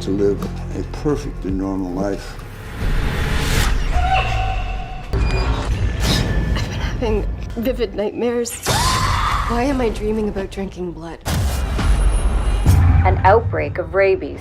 to live a perfect and normal life. I've been having vivid nightmares. Why am I dreaming about drinking blood? An outbreak of rabies.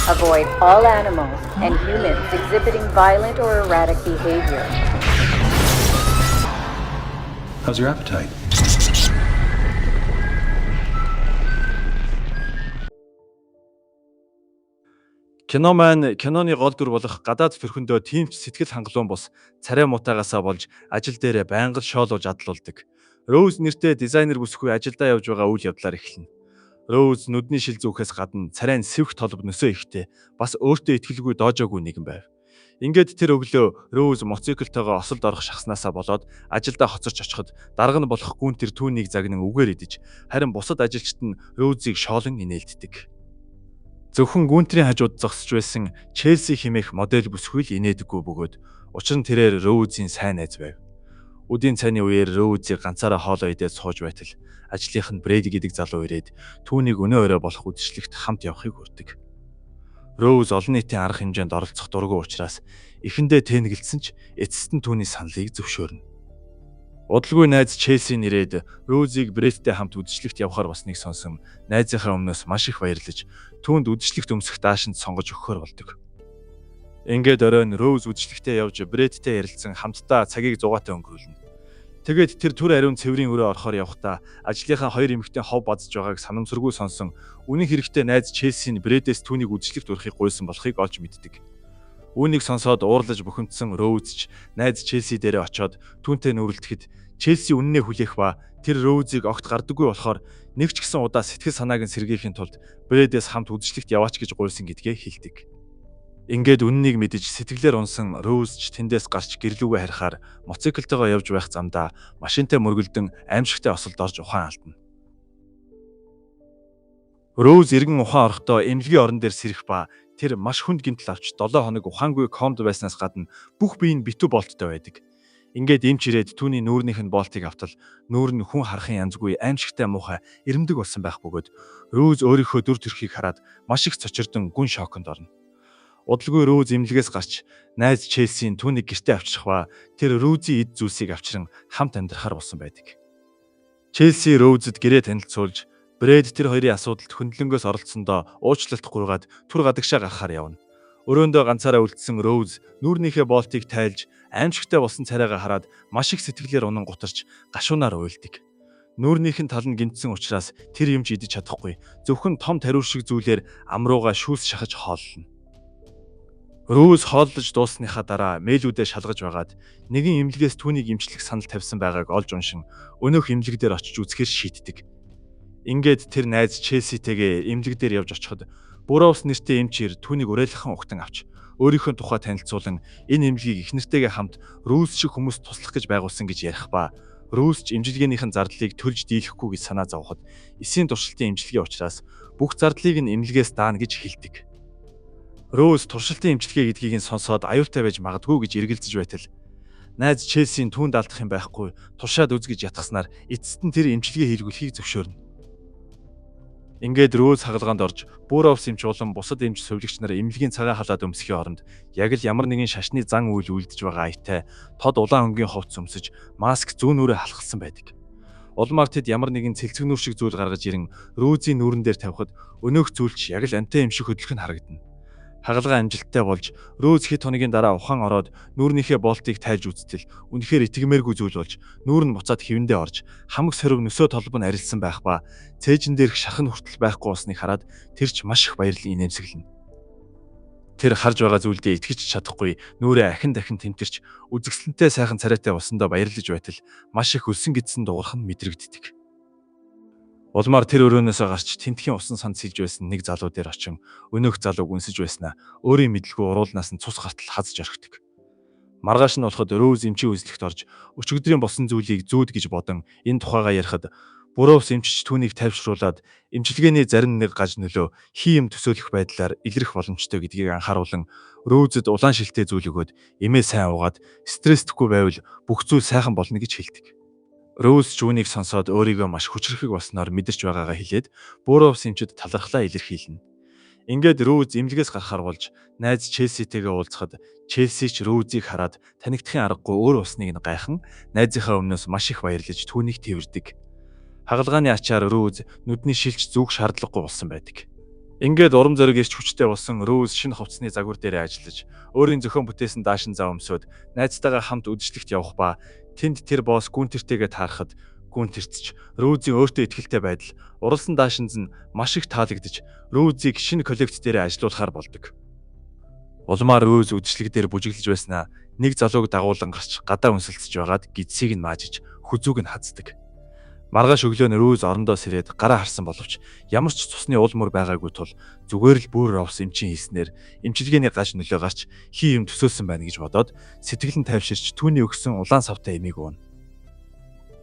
Avoid all animals and humans exhibiting violent or erratic behavior. How's your appetite? Кино маань киноны гол дүр болох гадаад ферхэндөө тийм ч сэтгэл хангалуун бус царай муутагаасаа болж ажил дээрээ байнга шоолуулж адлуулдаг. Роуз нэртэй дизайнер бүсгүй ажилдаа явж байгаа үйл явдлаар эхэлнэ. Роуз нүдний шил зүүхээс гадна царайн сэвх толб нөсөө ихтэй бас өөртөө итгэлгүй доожоогүй нэгэн байв. Ингээд тэр өглөө Роуз моциклтойгоо осолд орох шахснаасаа болоод ажилдаа хоцорч очиход дарга нь болох гүн тэр түүнийг загнан үгээр идэж харин бусад ажилчид нь Роузыг шоолон инээлддэг. Зөвхөн гүнтрийн хажууд зогсож байсан Челси хэмээх модель бүсгүй л инээдэггүй бөгөөд учир нь тэрээр Роузын сайн найз байв. Өдийн цайны үеэр Роузыг ганцаараа хоолоо идээд сууж байтал ажлынх нь Брэди гэдэг залуу ирээд түүнийг өнөө өрөө болох үдшилтэд хамт явахыг хүрдэг. Роуз олон нийтийн арга хэмжээнд оролцох дургүй учраас эхэндээ тэнэгэлсэн ч эцэст нь түүний саналыг зөвшөөрнө. Удалгүй найз Челси нэрээд Роузыг Брэдтэй хамт үдшилтэд явахаар басныг сонсон найзынхаа өмнөөс маш их баярлаж түүнд үдшилтэд өмсөх даашинд сонгож өгөхөр болдог. Ингээд оройн Роуз үдшилтэд явж Брэдтэй ярилцсан хамтдаа цагийг зугаатай өнгөрүүлнэ. Тэгээд тэр түр ариун цэврийн өрөө орохоор явхдаа ажлынхаа хоёр эмэгтэй хов бадж байгааг санамсаргүй сонсон үнэн хэрэгтээ найз Челси нь Брэдээс түүнийг үдшилтэд өрөхийг гуйсан болохыг олж мэддэг. Үүнийг сонсоод уурлаж бухимдсан Роуз ч найз Челси дээрээ очиод түүнтэй нүрэлдэхэд Челси үнэнээ хүлээх ба тэр Роузыг огт гардаггүй болохоор нэг ч гэсэн удаа сэтгэл санааг нь сэргээхийн тулд Брэдээс хамт үдшилтэд яваач гэж гуйсан гэдгээ хэлдэг. Ингээд үннийг мэдэж сэтгэлээр унсан Роуз ч тэндээс гарч гэрлүүгээ харихаар моциклтойгоо явж байх замдаа машинтай мөргөлдөн аимшигтай осолд орж ухаан алдна. Роуз эргэн ухаан орохдоо эмнэлгийн орон дээр сэрэх ба тэр маш хүнд гэмтэл авч 7 хоног ухаангүй комд байснаас гадна бүх бие нь битүү болттой байдаг. Ингээд эмч ирээд түүний нүүрнийх нь болтыг автал нүүр нь хүн харахын янзгүй аимшигтай муухай эрэмдэг болсон байх бөгөөд Роуз өөрийнхөө дүр төрхийг хараад маш их цочирдон гүн шоконд орно. Удалгүй Роуз эмнэлгээс гарч найз Челсийн түүнийг гэртээ авчрах ба тэр Роузийн эд зүйлсийг авчран хамт амьдрахаар болсон байдаг. Челси Роузд гэрээ танилцуулж Брэд тэр хоёрын асуудалд хөндлөнгөөс оролцсондоо уучлалт гуйгаад түр гадагшаа гарахаар явна. Өрөөндөө ганцаараа үлдсэн Роуз нүүрнийхээ болтыг тайлж аимшигтай болсон царайгаа хараад маш их сэтгэлээр унан гутарч гашуунаар уйлдаг. Нүүрнийх нь тал нь гинтсэн учраас тэр юмж идэж чадахгүй зөвхөн том тариу шиг зүйлээр амрууга шүүс шахаж хооллоно. Роуз хооллож дууссныхаа дараа мэйлүүдээ шалгаж байгаад нэгэн эмнэлгээс түүнийг эмчлэх санал тавьсан байгааг олж уншин өнөөх эмнэлэг дээр очиж үзэхээр шийддэг. Ингээд тэр найз Челситэйгээ эмнэлэг дээр явж очиход Буроус нэртэй эмчээр түүнийг уриалгахан угтан авч өөрийнхөө тухай танилцуулан энэ эмнэлгийг их нэртэйгээ хамт Роуз шиг хүмүүс туслах гэж байгуулсан гэж ярих ба Роуз ч эмчилгээнийхэн зардлыг төлж дийлэхгүй гэж санаа зовход эсийн туршилтын эмчилгээ учраас бүх зардлыг нь эмнэлгээс даана гэж хэлдэг. Роуз туршилтын эмчилгээ гэдгийг нь сонсоод аюултай байж магадгүй гэж эргэлзэж байтал найз Челсийн түүнд алдах юм байхгүй тушаад үз гэж ятгаснаар эцэст нь тэр эмчилгээ хийлгүүлэхийг зөвшөөрнө. Ингээд Роуз хагалгаанд орж Буроус эмч болон бусад эмч сувлэгч нар эмнэлгийн цагаан халаад өмсөхийн оронд яг л ямар нэгэн шашны зан үйл үлдэж байгаа аятай тод улаан өнгийн ховц өмсөж маск зүүн нүрээ халахсан байдаг. Улмаар тэд ямар нэгэн цэлцэг нүр шиг зүйл гаргаж ирэн Роузийн нүрэн дээр тавихад өнөөх зүйлч яг л антай юм шиг хөдлөх нь харагдана. Хагалгаа амжилттай болж Роуз хэд хоногийн дараа ухаан ороод нүүрнийхээ болтыг тайлж үзтэл үнэхээр итгэмээргүй зүйл болж нүүр нь буцаад хэвэндээ орж хамаг сорив нөсөө толб нь арилсан байх ба цээжин дээрх шахан хүртэл байхгүй болсныг хараад тэр ч маш их баярлан инээмсэглэнэ. Тэр харж байгаа зүйлдээ итгэж чадахгүй нүрээ ахин дахин тэмтэрч үзэсгэлэнтэй сайхан царайтай усандаа баярлаж байтал маш их өлсөн гэдсэн дуурах нь мэдрэгддэг. Улмаар тэр өрөөнөөс гарч тентхийн усан санд сэлж байсан нэг залуу дээр очин өнөөх залууг үнсэж байснаа өөрийн мэдлгүй уруулнаас нь цус гартал хазж орхидог. Маргааш нь болоход Роуз эмчийн үзлэгт орж өчигдрийн болсон зүйлийг зүүд гэж бодон энэ тухайгаа ярихад Буроус эмчч түүнийг тайвшруулад эмчилгээний зарим нэг гаж нөлөө хий юм төсөөлөх байдлаар илрэх боломжтой гэдгийг анхааруулan Роузд улаан шилтэй зүйл өгөөд эмээ сайн уугаад стресстгүй байвал бүх зүйл сайхан болно гэж хэлдэг. Роуз ч үүнийг сонсоод өөрийгөө маш хүчрэхэг болсноор мэдэрч байгаагаа хэлээд Буроус эмчид талархлаа илэрхийлнэ. Ингээд Роуз эмнэлгээс гарахаар болж найз Челситэйгээ уулзахад Челси ч Роузыг хараад танигдахын аргагүй өөр усныг нь гайхан найзынхаа өмнөөс маш их баярлаж түүнийг тэрвэрдэг. Хагалгааны ачаар Роуз нүдний шилж зүг шаардлагагүй болсон байдаг. Ингээд урам зориг ирч хүчтэй болсон Роуз шинэ хувцсны загвар дээр ажиллаж өөрийн зохион бүтээсэн даашин зав өмсөд найзтайгаа хамт үдшилтэд явах ба тэнд тэр босс Гүнтерттэйгээ таарахад Гүнтерт ч Роузийн өөртөө ихтэй байдал уралсан даашинз нь маш их таалагдж Роузыг шинэ коллекц дээр ажилуулахаар болдог. Улмаар Роуз үдшилэг дээр бүжиглэж байснаа нэг залууг дагуулan гарч гадаа өнсөлдөж байгаад гидсийг нь маажиж хүзүүг нь хаздаг. Маргааш өглөө нь Роуз орондоо сэрээд гараа харсан боловч ямар ч цусны уул мөр байгаагүй тул зүгээр л бүр овс эмчин хийснээр эмчилгээний гаж нөлөө гарч хий юм төсөөлсөн байна гэж бодоод сэтгэл нь тайвширч түүний өгсөн улаан савтай эмийг уuna.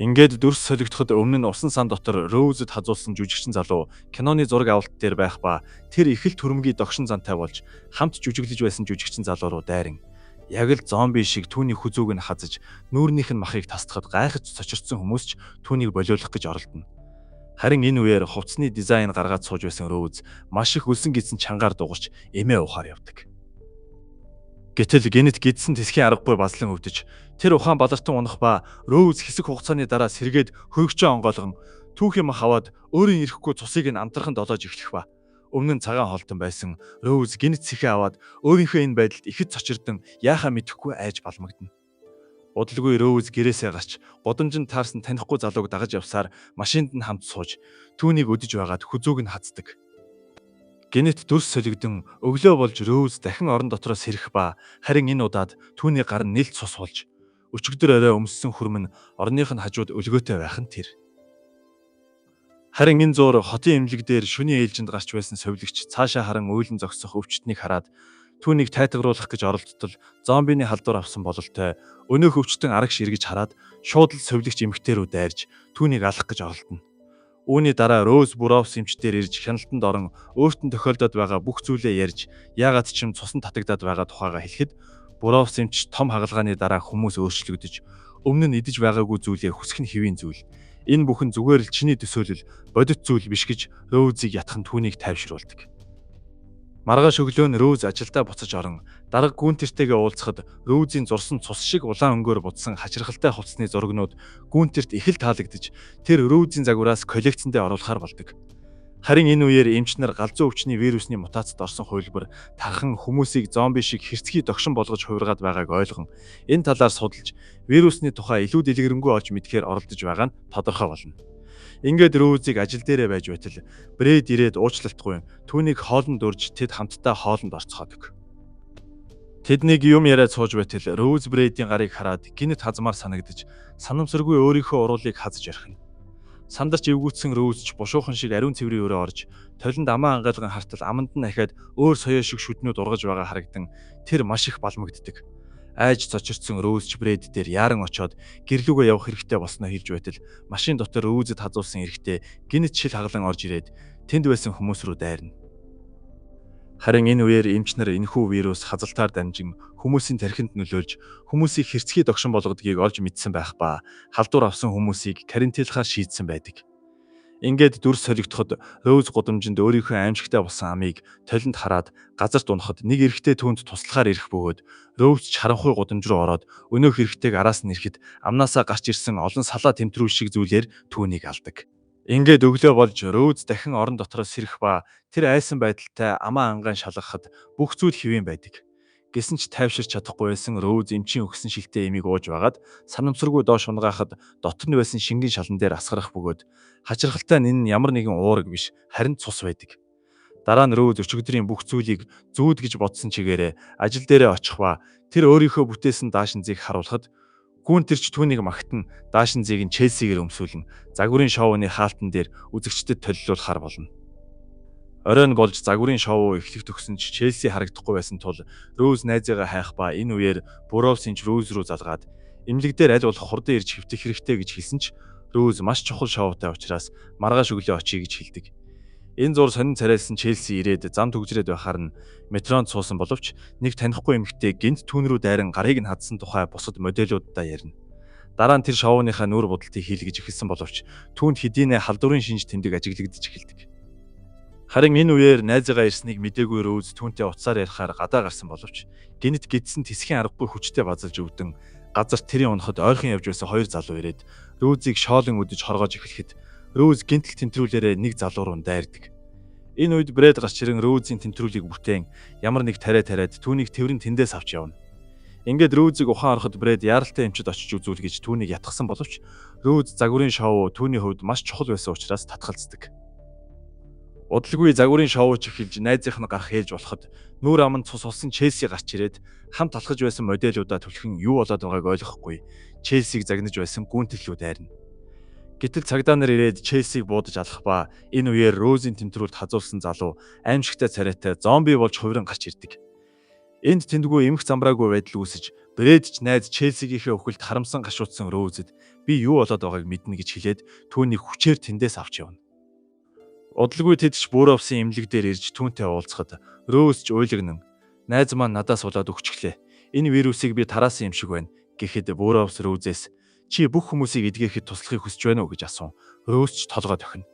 Ингээд дүрс солигдоход өмнө нь усан сан дотор Роузд хазуулсан жүжигчин залуу киноны зураг авалт дээр байх ба тэр их л түрэмгий догшин зантай болж хамт жүжиглэж байсан жүжигчин залуу руу дайран яг л зомби шиг түүний хүзүүг нь хазаж нүүрнийх нь махыг тасдахад гайхаж цочирдсан хүмүүс ч түүнийг болиулах гэж оролдоно. Харин энэ үеэр хувцсны дизайн гаргаад сууж байсан Роуз маш их өлсөн гидсэн чангаар дугарч эмээ ухаар явдаг. Гэтэл гинэт гидсэн тэсхийн аргагүй баслан өвдөж тэр ухаан балартан унах ба Роуз хэсэг хугацааны дараа сэргээд хөргөчөө онгойлгон түүх юм хаваад өөрийн ирэхгүй цусыг нь амтрахын долоож эхлэх ба өмнө нь цагаан холтон байсан Роуз гинэт сэхээ аваад өөрийнхөө энэ байдалд ихэд цочирдон яахаа мэдэхгүй айж балмагдана. Удалгүй Роуз гэрээсээ гарч годамжинд таарсан танихгүй залууг дагаж явсаар машинд нь хамт сууж түүнийг өдөж байгаад хүзүүг нь хаздаг. Гинэт дүрс солигдсон өглөө болж Роуз дахин орон дотроо сэрэх ба харин энэ удаад түүний гар нь нэлт цус болж өчигдөр орой өмссөн хүрмэн орных нь хажууд өлгөөтэй байх нь тэр. Харин энэ зуур хотын эмнэлэг дээр шөнийн ээлжинд гарч байсан совилогч цаашаа харан уйлан зогсох өвчтнийг хараад түүнийг тайтгаруулах гэж оролдтол зомбины халдвар авсан бололтой өнөөх өвчтөн арагш эргэж хараад шууд л совилогч эмэгтэй рүү дайрж түүнийг алах гэж оролдоно. Үүний дараа Роуз Буровс эмчтэр ирж хяналтанд орон өөрт нь тохиолдоод байгаа бүх зүйлээ ярьж яагаад ч юм цусан татагдаад байгаа тухайга хэлэхэд Буровс эмч том хагалгааны дараа хүмүүс өөрчлөгдөж өмнө нь идэж байгаагүй зүйлээ хүсэх нь хэвийн зүйл. Энэ бүхэн зүгээр л чиний төсөөлөл бодит зүйл биш гэж Роузыг ятхан түүнийг тайвшруулдаг. Маргааш өглөө нь Роуз ажилдаа буцаж орон дарга Гүнтерттэйгээ уулзахад Роузийн зурсан цус шиг улаан өнгөөр будсан хачирхалтай хувцсны зурагнууд Гүнтерт их л таалагдж тэр Роузийн загвараас коллекцэндээ оруулахаар болдог. Харин энэ үеэр эмчнэр галзуу өвчний вирусны мутацид орсон хувилбар тархан хүмүүсийг зомби шиг хэрцгий догшин болгож хувиргаад байгааг ойлгон энэ талаар судалж вирусны тухай илүү дэлгэрэнгүй олж мэдхээр оролдож байгаа нь тодорхой болно. Ингээд Роузыг ажил дээрээ байж байтал Брэд ирээд уучлалтгүй түүнийг хоолнд урж тэд хамтдаа хоолнд орцгоодог. Тэднийг юм яриад сууж байтал Роуз Брэдийн гарыг хараад гинэт хазмаар санагдаж санамсаргүй өөрийнхөө уруулыг хазж ярих нь. Сандарч эвгүүцсэн Роуз ч бушуухан шиг ариун цэврийн өрөө орж толинд амаа ангаалган хартал аманд нь ахаад өөр соёо шиг шүднүүд ургаж байгаа харагдан тэр маш их балмагддаг. Айж цочирдсан Роуз ч Брэд дээр яаран очоод гэрлүүгөө явах хэрэгтэй болсноо хэлж байтал машин дотор Роузэд хазуулсан эрэгтэй гинэт шил хаглан орж ирээд тэнд байсан хүмүүс рүү дайрна. Харин энэ үеэр эмчнэр энэхүү вирус хазалтаар дамжин хүмүүсийн тархинд нөлөөлж хүмүүсийг хэрцгий догшин болгодгийг олж мэдсэн байх ба халдвар авсан хүмүүсийг карантинлахаар шийдсэн байдаг. Ингээд дүрс солигдоход Роуз гудамжинд өөрийнхөө аимшигтай болсон амийг толинд хараад газарт унахад нэг эрэгтэй түүнд туслахаар ирэх бөгөөд Роуз ч харанхуй гудамж руу ороод өнөөх эрэгтэйг араас нь ирэхэд амнаасаа гарч ирсэн олон салаа тэмтрүү шиг зүйлээр түүнийг алдаг. Ингээд өглөө болж Роуз дахин орон дотроо сэрэх ба тэр айсан байдалтай амаа ангаан шалгахад бүх зүйл хэвэн байдаг. Гэсэн ч тайвширч чадахгүй байсан Роуз эмчийн өгсөн шилтэй эмийг ууж байгаад санамсаргүй доош унгаахад дотор нь байсан шингэн шалан дээр асгарах бөгөөд хачирхалтай энэ нь ямар нэгэн уураг биш харин цус байдаг. Дараа нь Роуз өчигдрийн бүх зүйлийг зүүд гэж бодсон чигээрээ ажил дээрээ очих ба тэр өөрийнхөө бүтээсэн даашинзыг харуулхад Гүнтерч түүнийг магтан даашинзыг нь Челсигээр өмсүүлэн загварын шоуны хаалтан дээр үзэгчдэд толилуулахаар болно. Оройн болж загварын шоу эхлэх төгсөн ч Челси харагдахгүй байсан тул Роуз найзыгаа хайх ба энэ үеэр Буровсинч Роуз руу залгаад эмнэлэг дээр аль болох хурдан ирж хэвтэх хэрэгтэй гэж хэлсэн ч Роуз маш чухал шоутай учраас маргааш өглөө очие гэж хэлдэг. Энэ зур сонин царайлсан Челси ирээд зам төгжрээд байхаар нь метронд суусан боловч нэг танихгүй эмэгтэй гинт түүн рүү дайран гарыг нь хадсан тухай бусад модельудаа ярина. Дараа нь тэр шоуныхаа нүүр будалтыг хийлгэж эхэлсэн боловч түүнд хэдийнэ халдварын шинж тэмдэг ажиглагдаж эхэлдэг. Харин энэ үеэр найзаагаа ирснийг мэдээгүй Роуз түүнтэй уцаар ярихаар гадаа гарсан боловч гинт гидсэн тэсхийн аргагүй хүчтэй базалж өвдөн газар тэрийн унахад ойрхон явж байсан хоёр залуу ирээд Роузыг шоолон өдөж хоргоож эхлэхэд Роуз гинтл тэнтрүүлээрээ нэг залуу руу дайрдаг. Энэ үед Брэд гарч ирэн Роузын тэнтрүүлгийг бүтээн ямар нэг тариад түүнийг тэрэн тэндээс авч явна. Ингээд Роузыг ухаан ороход Брэд яаралтай эмчид очиж үзүүл гэж түүнийг ятгсан боловч Роуз загварын шоу түүний хувьд маш чухал байсан учраас татгалздаг. Удалгүй загварын шоу ч эхэлж найзынх нь гарах ээлж болоход нүүр аманд цус усан Челси гарч ирээд хамт алхаж байсан модельудаа түлхэн юу болоод байгааг ойлгохгүй Челсиг загнаж байсан гүнтэллүү дайрна. Гэтэл цагдаа нар ирээд Челсиг буудаж алах ба энэ үеэр Роузын тэмтрүүлд хазуулсан залуу аимшигтай царайтай зомби болж хувиран гарч ирдэг. Энд тэндгүй эмх замбраагүй байдал үүсэж Брэд ч найз Челсигийнхээ өхөлд харамсан гашуудсан Роузэд би юу болоод байгааг мэднэ гэж хэлээд түүнийг хүчээр тэндээс авч явна. Удалгүй тэд ч Буровсын эмнэлэг дээр ирж түүнтэй уулзахад Роуз ч уйлагнан найз маань надаас болоод өгчихлээ. Энэ вирусыг би тараасан юм шиг байна гэхэд Буровс Роузээс чи бүх хүмүүсийг эдгээхэд туслахыг хүсэж байна уу гэж асуув. Роуз ч толгой дохино.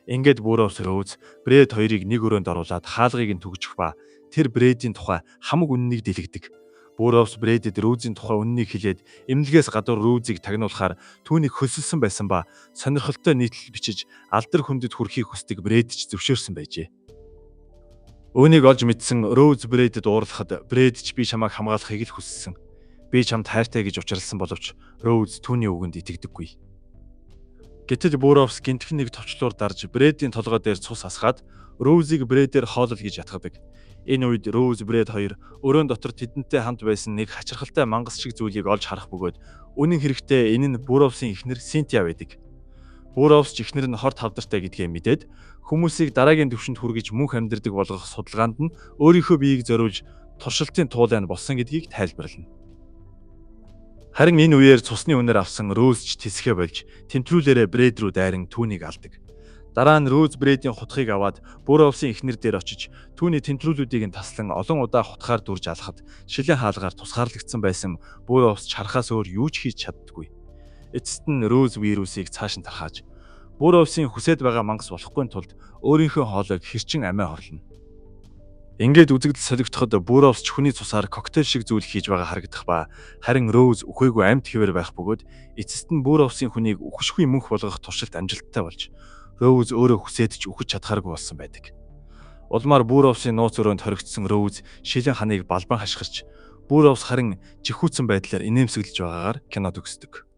Ингээд Буровс Роуз Брэд хоёрыг нэг өрөөнд оруулаад хаалгыг нь түгжих ба тэр Брэдийн тухай хамаг үннийг дэлгэдэг. Буровс Брэдэд Роузын тухай үннийг хэлээд эмнэлгээс гадуур Роузыг тагнуулахаар түүнийг хөлсөлсөн байсан ба сонирхолтой нийтлэл бичиж алдар хүндэд хүрэхийг хүсдэг Брэд ч зөвшөөрсөн байжээ. Үүнийг олж мэдсэн Роуз Брэдэд уурлахад Брэд ч би чамайг хамгаалахыг л хүссэн. Би чамд хайртай гэж учралсан боловч Роуз түүний үгэнд итгэдэггүй. Гэтэл Буровс гинтхэн нэг товчлуур дарж Брэдийн толгой дээр цус асгаад Роузыг Брэдээр хоолол гэж ятгадаг. Энэ үед Роуз Брэд хоёр өрөөнд дотор тэдэнтэй хамт байсан нэг хачирхалтай мангас шиг зүйлийг олж харах бөгөөд үнэн хэрэгтээ энэ нь Буровсын эхнэр Синтия байдаг. Буровс ч эхнэр нь хорт хавдартай гэдгээ мэдээд хүмүүсийг дараагийн түвшинд хүргэж мөнх амьдардаг болгох судалгаанд нь өөрийнхөө биеийг зориулж туршилтын туулайн болсон гэдгийг тайлбарлана. Харин энэ үеэр цусны үнээр авсан Роуз ч тэсхэ болж тэмтрүүлээрээ Брэд рүү дайран түүнийг алдаг. Дараа нь Роуз Брэдийн хутгийг аваад Буровсын эхнэр дээр очиж түүний тэмтрүүлүүдийг нь таслан олон удаа хутгаар дүрж алхад шилэн хаалгаар тусгаарлагдсан байсан Буровс чархаас өөр юу ч хийж чаддаггүй. Эцэст нь Роуз вирусыг цааш нь тархааж Буровсын хүсэж байгаа мангас болохгүй тулд өөрийнхөө хоолойг хэрчин амиа хорлоно. Ингээд үзэгдэл солигдоход Буровс ч хүний цусаар коктейл шиг зүйл хийж байгаа харагдах ба харин Роуз үхээгүй амьд хэвээр байх бөгөөд эцэст нь Буровсын хүнийг үхшгүй мөнх болгох туршилт амжилттай болж Роуз өөрөө хүсээд ч үхэж чадхааргүй болсон байдаг. Улмаар Буровсын нууц өрөөнд хоригдсон Роуз шилэн ханыг балбан хашгирч Буровс харин жихүүцэн байдлаар инээмсэглэж байгаагаар кинод өгсдөг.